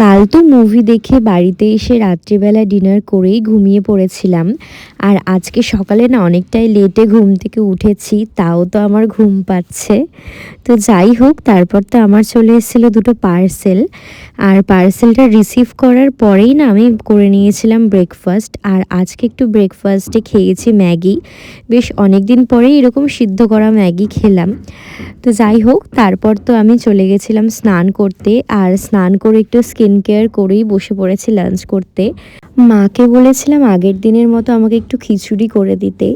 কাল তো মুভি দেখে বাড়িতে এসে রাত্রিবেলা ডিনার করেই ঘুমিয়ে পড়েছিলাম। আর আজকে সকালে না অনেকটাই লেটে ঘুম থেকে উঠেছি, তাও তো আমার ঘুম পাচ্ছে। তো যাই হোক, তারপর তো আমার চলে এসেছিলো দুটো পার্সেল। আর পার্সেলটা রিসিভ করার পরেই না আমি করে নিয়েছিলাম ব্রেকফাস্ট। আর আজকে একটু ব্রেকফাস্টে খেয়েছি ম্যাগি। বেশ অনেক দিন পরেই এরকম সিদ্ধ করা ম্যাগি খেলাম। তো যাই হোক, তারপর তো আমি চলে গেছিলাম স্নান করতে। আর স্নান করে একটু স্কিন কেয়ার করেই বসে পড়েছি লাঞ্চ করতে। মাকে বলেছিলাম আগের দিনের মতো আমাকে একটু খিচুড়ি করে দিতে,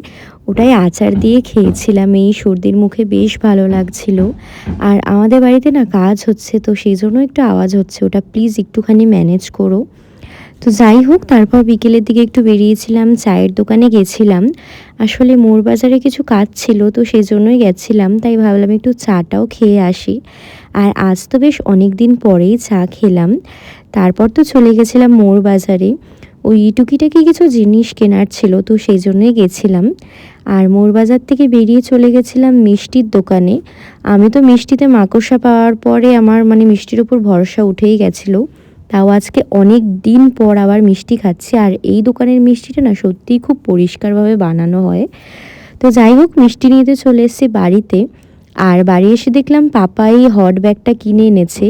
ওটাই আচার দিয়ে খেয়েছিলাম। এই সর্দির মুখে বেশ ভালো লাগছিল। আর আমাদের বাড়িতে না কাজ হচ্ছে, তো সেই জন্য একটু আওয়াজ হচ্ছে, ওটা প্লিজ একটুখানি ম্যানেজ করো। তো যাই হোক, তারপর বিকেলের দিকে একটু বেরিয়েছিলাম, চায়ের দোকানে গেছিলাম। আসলে মোড় বাজারে কিছু কাজ ছিল, তো সেই জন্যই গেছিলাম। তাই ভাবলাম একটু চাটাও খেয়ে আসি। আর আজ তো বেশ অনেক দিন পরেই চা খেলাম। তারপর তো চলে গেছিলাম মোড় বাজারে, ওই টুকিটাকি কিছু জিনিস কেনার ছিল, তো সেই জন্যই গেছিলাম। আর মোড় বাজার থেকে বেরিয়ে চলে গেছিলাম মিষ্টির দোকানে। আমি তো মিষ্টিতে মাকড়সা পাওয়ার পরে আমার মিষ্টির উপর ভরসা উঠেই গেছিলো। তাও আজকে অনেক দিন পর আবার মিষ্টি খাচ্ছি। আর এই দোকানের মিষ্টিটা না সত্যিই খুব পরিষ্কারভাবে বানানো হয়। তো যাই হোক, মিষ্টি নিতে চলে এসেছি বাড়িতে। আর বাড়ি এসে দেখলাম পাপা এই হট ব্যাগটা কিনে এনেছে।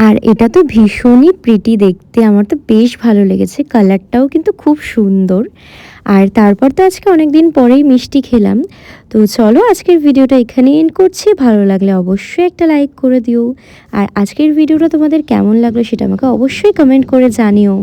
আর এটা তো ভীষণই প্রিটি দেখতে, আমার তো বেশ ভালো লেগেছে, কালারটাও কিন্তু খুব সুন্দর। আর তারপর তো আজকে অনেক দিন পরেই মিষ্টি খেলাম। তো চলো, আজকের ভিডিওটা এখানেই এন্ড করছি। ভালো লাগলে অবশ্যই একটা লাইক করে দিও। আর আজকের ভিডিওটা তোমাদের কেমন লাগলো সেটা আমাকে অবশ্যই কমেন্ট করে জানিও।